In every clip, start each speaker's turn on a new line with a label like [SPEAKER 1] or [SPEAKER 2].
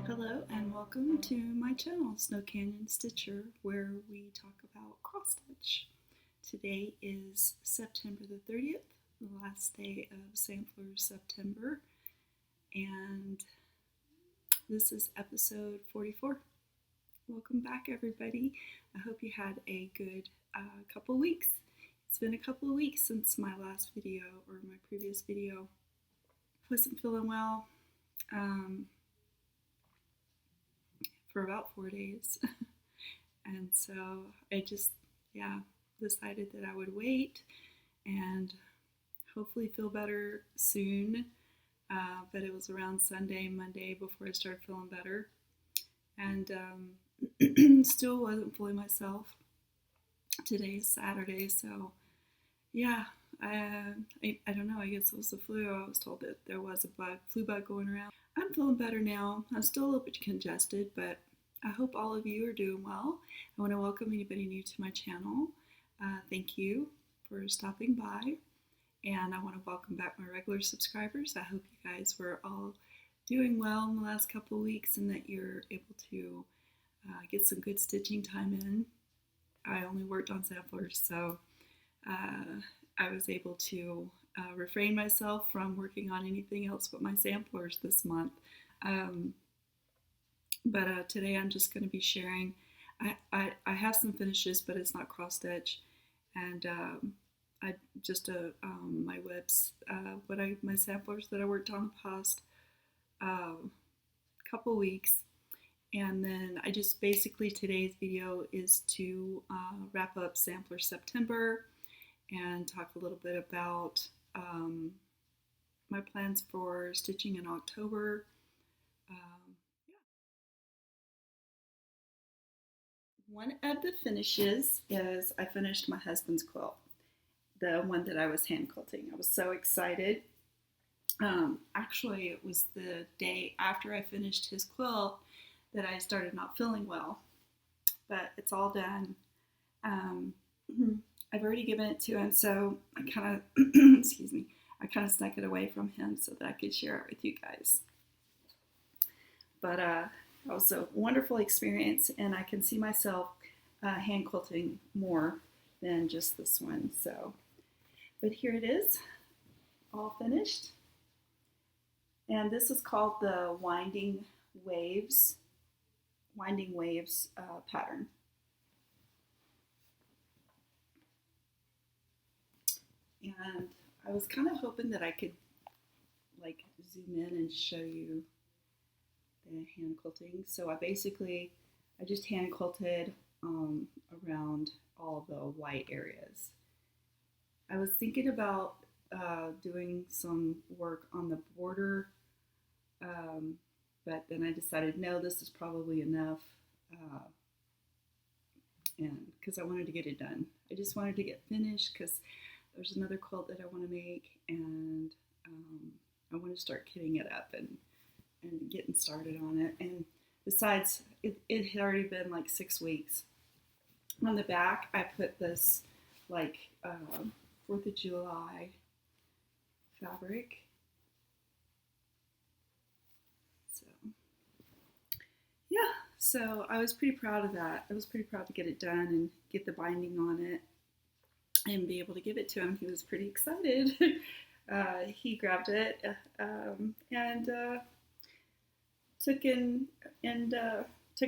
[SPEAKER 1] Hello and welcome to my channel, Snow Canyon Stitcher, where we talk about cross stitch. Today is September the 30th, the last day of Sampler September, and this is episode 44. Welcome back, everybody. I hope you had a good couple weeks. It's been a couple of weeks since my last video, or my previous video. Wasn't feeling well. For about 4 days. And so I just, decided that I would wait and hopefully feel better soon. But it was around Sunday, Monday before I started feeling better. And still wasn't fully myself. Today is Saturday, so yeah, I don't know, I guess it was the flu. I was told that there was a flu bug going around. I'm feeling better now. I'm still a little bit congested, but I hope all of you are doing well. I want to welcome anybody new to my channel. Thank you for stopping by. And I want to welcome back my regular subscribers. I hope you guys were all doing well in the last couple of weeks and that you're able to get some good stitching time in. I only worked on samplers, so I was able to refrain myself from working on anything else but my samplers this month. But today I'm just going to be sharing. I have some finishes, but it's not cross stitch, and I just my whips, my samplers that I worked on the past couple weeks, and then I just basically today's video is to wrap up Sampler September and talk a little bit about my plans for stitching in October. One of the finishes is I finished my husband's quilt, the one that I was hand quilting. I was so excited. Actually, it was the day after I finished his quilt that I started not feeling well, but it's all done. I've already given it to him, so I kind of, excuse me, I kind of snuck it away from him so that I could share it with you guys. But it was a wonderful experience, and I can see myself hand quilting more than just this one. So, but here it is, all finished. And this is called the Winding Waves pattern. And I was kind of hoping that I could like zoom in and show you the hand quilting. So I just hand quilted around all the white areas. I was thinking about doing some work on the border, but then I decided no, this is probably enough, and because I wanted to get it done. I just wanted to get finished because there's another quilt that I want to make, and I want to start kitting it up and getting started on it. And besides, it had already been like 6 weeks. On the back, I put this like 4th of July fabric. So yeah, so I was pretty proud of that. I was pretty proud to get it done and get the binding on it and be able to give it to him. He was pretty excited. He grabbed it and took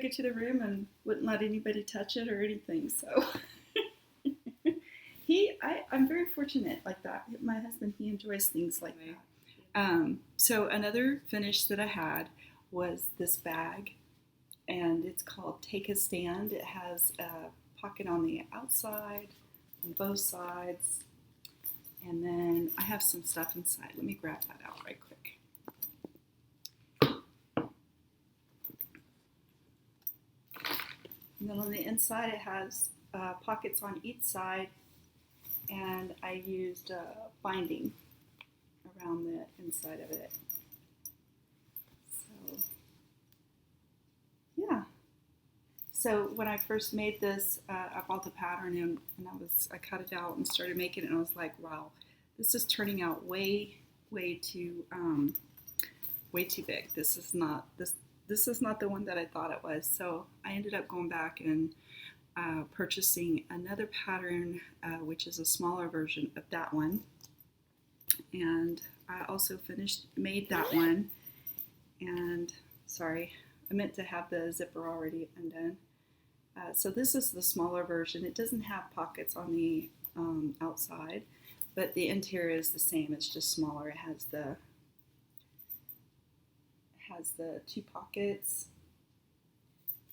[SPEAKER 1] it to the room and wouldn't let anybody touch it or anything. So I'm very fortunate like that. My husband, he enjoys things like that. So another finish that I had was this bag, and it's called Take a Stand. It has a pocket on the outside, on both sides, and then I have some stuff inside. Let me grab that out right quick. And then on the inside it has pockets on each side, and I used binding around the inside of it. So yeah. So when I first made this, I bought the pattern and I cut it out and started making it, and I was like, wow, this is turning out way too big. This this is not the one that I thought it was. So I ended up going back and purchasing another pattern, which is a smaller version of that one. And I also made that one. And sorry, I meant to have the zipper already undone. So this is the smaller version. It doesn't have pockets on the outside, but the interior is the same. It's just smaller. It has the 2 pockets,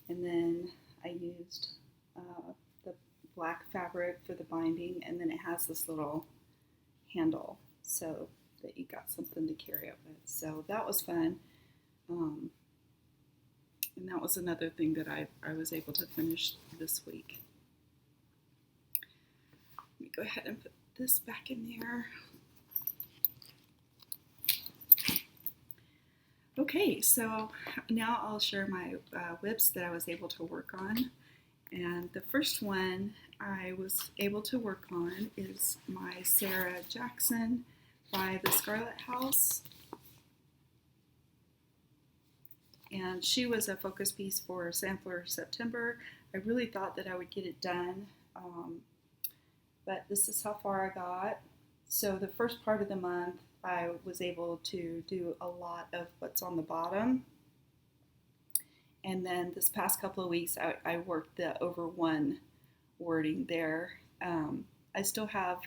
[SPEAKER 1] and then I used the black fabric for the binding, and then it has this little handle so that you got something to carry it with. So that was fun. And that was another thing that I was able to finish this week. Let me go ahead and put this back in there. Okay, so now I'll share my whips that I was able to work on. And the first one I was able to work on is my Sarah Jackson by the Scarlet House. And she was a focus piece for Sampler September. I really thought that I would get it done, but this is how far I got. So the first part of the month, I was able to do a lot of what's on the bottom. And then this past couple of weeks, I worked the over one wording there. I still have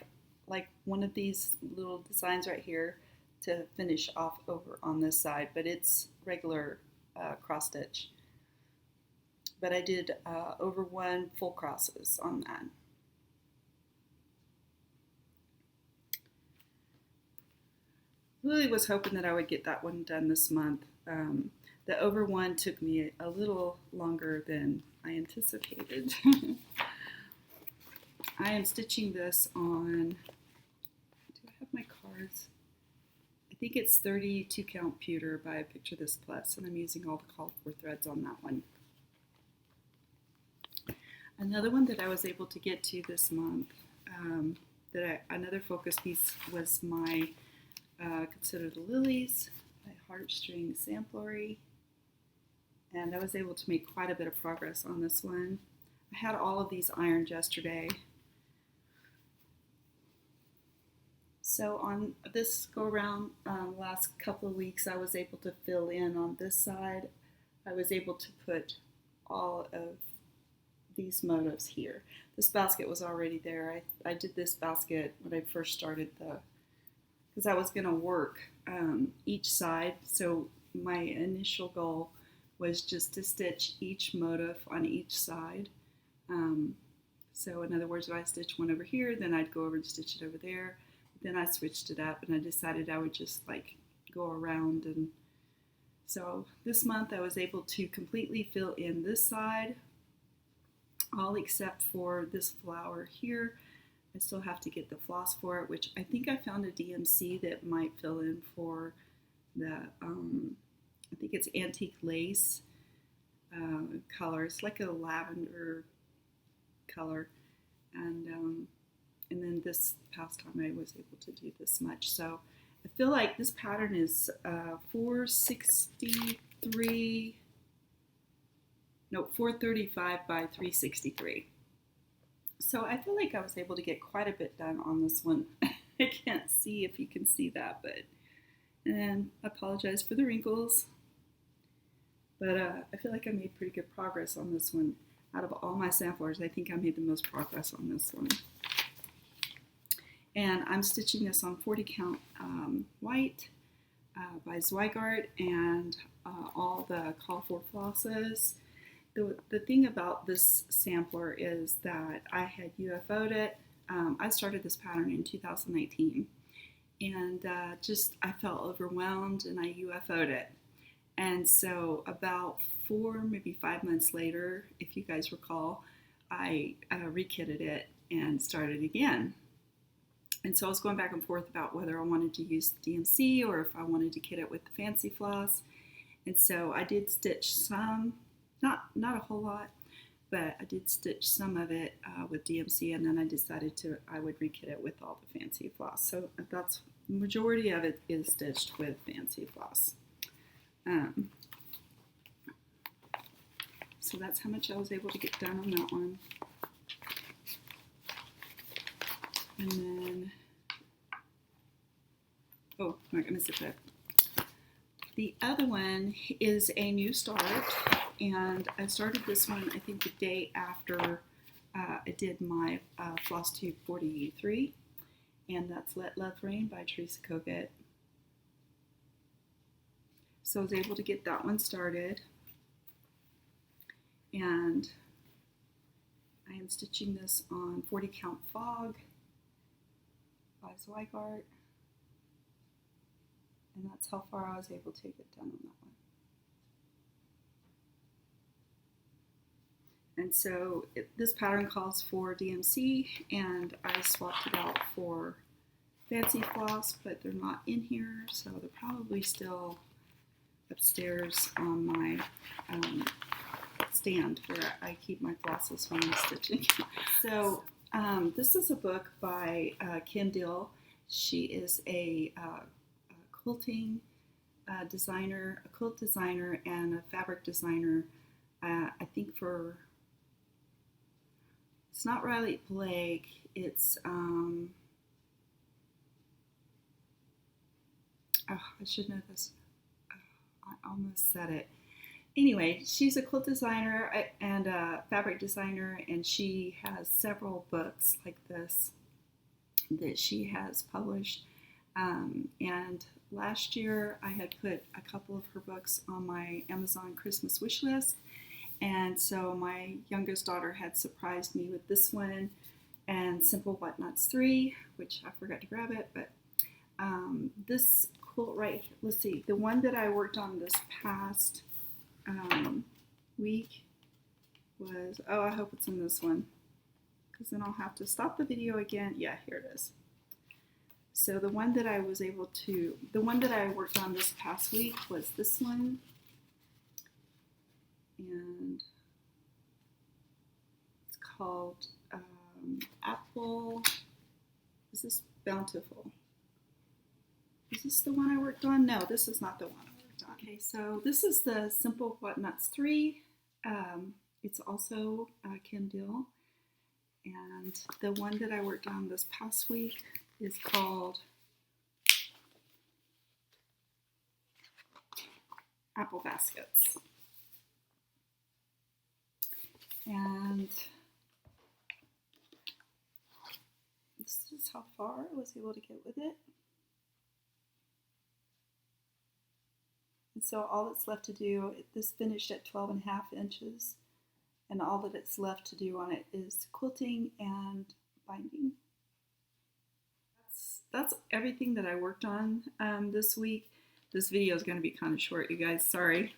[SPEAKER 1] like one of these little designs right here to finish off over on this side, but it's regular cross stitch. But I did over one full crosses on that. Really was hoping that I would get that one done this month. The over one took me a little longer than I anticipated. I am stitching this on, do I have my cards? I think it's 32 count pewter by Picture This Plus, and I'm using all the called for threads on that one. Another one that I was able to get to this month, another focus piece was my Consider the Lilies by Heartstring Samplery, and I was able to make quite a bit of progress on this one. I had all of these ironed yesterday. So on this go around last couple of weeks, I was able to fill in on this side. I was able to put all of these motifs here. This basket was already there. I did this basket when I first started because I was going to work each side. So my initial goal was just to stitch each motif on each side. So in other words, if I stitch one over here, then I'd go over and stitch it over there. Then I switched it up and I decided I would just like go around. And so this month I was able to completely fill in this side, all except for this flower here. I still have to get the floss for it, which I think I found a DMC that might fill in for the, I think it's antique lace color. It's like a lavender color. And then this past time I was able to do this much. So I feel like this pattern is 435 by 363. So I feel like I was able to get quite a bit done on this one. I can't see if you can see that, and I apologize for the wrinkles. But I feel like I made pretty good progress on this one. Out of all my samplers, I think I made the most progress on this one. And I'm stitching this on 40 count white by Zweigart and all the call for flosses. The thing about this sampler is that I had UFO'd it. I started this pattern in 2019, and I felt overwhelmed and I UFO'd it. And so about 4, maybe 5 months later, if you guys recall, I rekitted it and started again. And so I was going back and forth about whether I wanted to use the DMC or if I wanted to kit it with the fancy floss. And so I did stitch some, not a whole lot, but I did stitch some of it with DMC, and then I decided I would rekit it with all the fancy floss. So that's the majority of it is stitched with fancy floss. So that's how much I was able to get done on that one. And then, oh, I'm not going to zip it. The other one is a new start, and I started this one I think the day after I did my Flosstube 43, and that's Let Love Rain by Teresa Kogut. So I was able to get that one started, and I am stitching this on 40 Count Fog by Zweigart, and that's how far I was able to get done on that one. And so this pattern calls for DMC, and I swapped it out for Fancy Floss, but they're not in here, so they're probably still upstairs on my stand where I keep my flosses when I'm stitching. So this is a book by Kim Dill. She is a quilting designer, a quilt designer, and a fabric designer. I think it's not Riley Blake, it's oh, I should know this. I almost said it. Anyway, she's a quilt designer and a fabric designer, and she has several books like this that she has published. And last year I had put a couple of her books on my Amazon Christmas wish list, and so my youngest daughter had surprised me with this one and Simple Whatnots 3, which I forgot to grab it, but this quilt right here, let's see, the one that I worked on this past week was, oh, I hope it's in this one, because then I'll have to stop the video again. Yeah, here it is. So the one that I worked on this past week was this one, and it's called Apple, is this Bountiful? Is this the one I worked on? No, this is not the one I worked on. Okay, so this is the Simple Whatnots 3. It's also Kim Dill. And the one that I worked on this past week is called Apple Baskets. And this is how far I was able to get with it. And so all that's left to do, this finished at 12.5 inches, and all that it's left to do on it is quilting and binding. That's everything that I worked on this week. This video is going to be kind of short, you guys, sorry.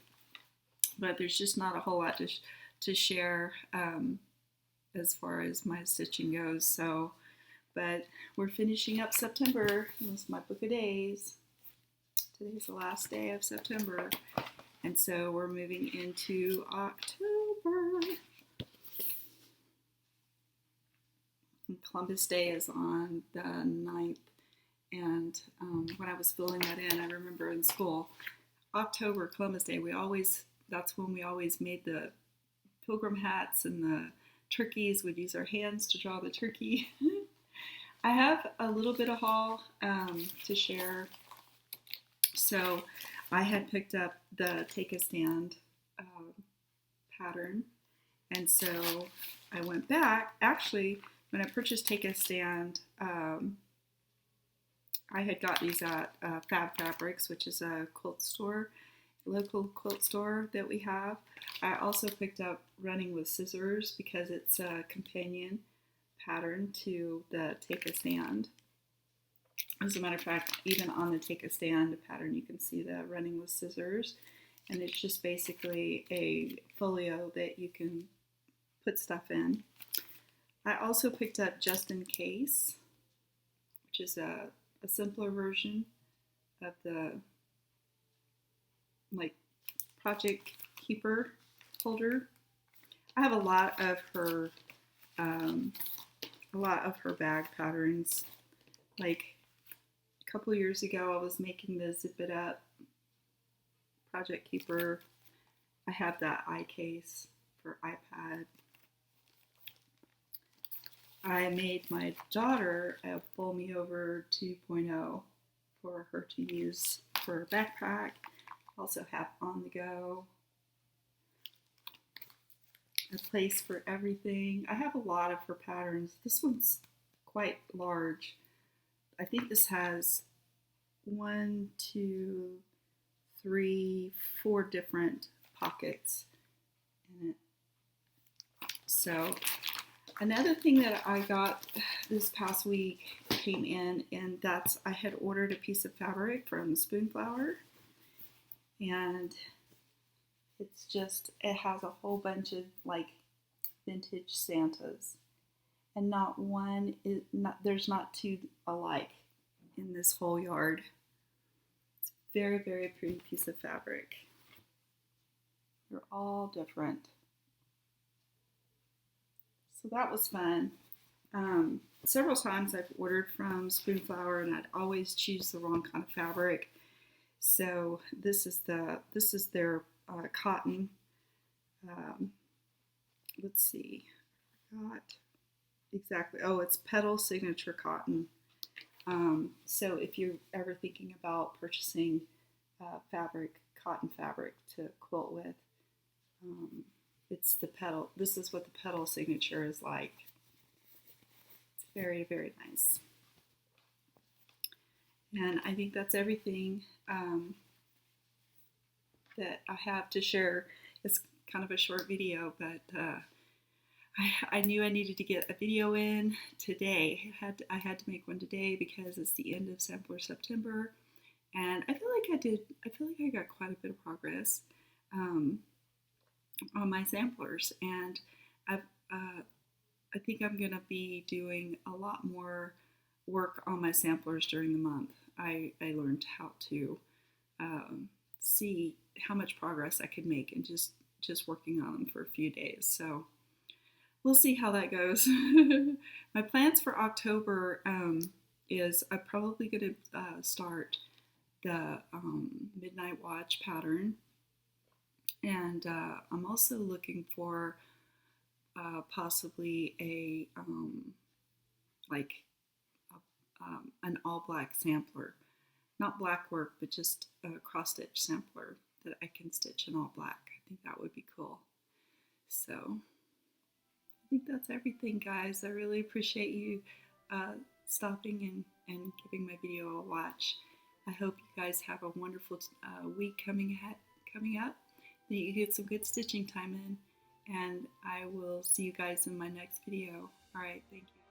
[SPEAKER 1] But there's just not a whole lot to share as far as my stitching goes. So, but we're finishing up September. It was my book of days. Today's the last day of September, and so we're moving into October. And Columbus Day is on the 9th, and when I was filling that in, I remember in school, October, Columbus Day, that's when we always made the pilgrim hats and the turkeys. We'd use our hands to draw the turkey. I have a little bit of haul to share. So I had picked up the Take a Stand pattern, and so I went back. Actually, when I purchased Take a Stand, I had got these at Fab Fabrics, which is a quilt store, local quilt store that we have. I also picked up Running with Scissors because it's a companion pattern to the Take a Stand. As a matter of fact, even on the Take a Stand pattern, you can see the Running with Scissors, and it's just basically a folio that you can put stuff in. I also picked up Just in Case, which is a simpler version of the Project Keeper holder. I have a lot of her bag patterns. Like a couple years ago, I was making the Zip It Up Project Keeper. I have that eye case for iPad. I made my daughter a Fold Me Over 2.0 for her to use for a backpack. Also have on the go, a place for everything. I have a lot of her patterns. This one's quite large. I think this has 1, 2, 3, 4 different pockets in it. So another thing that I got this past week came in, and that's I had ordered a piece of fabric from Spoonflower, and it's just, it has a whole bunch of like vintage Santas, and not one is not, there's not two alike in this whole yard. It's a very, very pretty piece of fabric. They're all different. So that was fun. Several times I've ordered from Spoonflower and I'd always choose the wrong kind of fabric. So this is their cotton. Let's see, I forgot exactly. Oh, it's Petal Signature Cotton. So if you're ever thinking about purchasing fabric, cotton fabric to quilt with, it's the Petal. This is what the Petal Signature is like. It's very, very nice. And I think that's everything that I have to share. It's kind of a short video, but I knew I needed to get a video in today. I had to make one today because it's the end of Sampler September, and I feel like I got quite a bit of progress on my samplers, and I think I'm gonna be doing a lot more work on my samplers during the month. I learned how to see how much progress I could make in just working on them for a few days. So we'll see how that goes. My plans for October is I'm probably going to start the Midnight Watch pattern, and I'm also looking for possibly an all black sampler, not black work, but just a cross stitch sampler that I can stitch in all black. I think that would be cool. So I think that's everything, guys. I really appreciate you stopping and giving my video a watch. I hope you guys have a wonderful week coming up, that you get some good stitching time in, and I will see you guys in my next video. All right, thank you.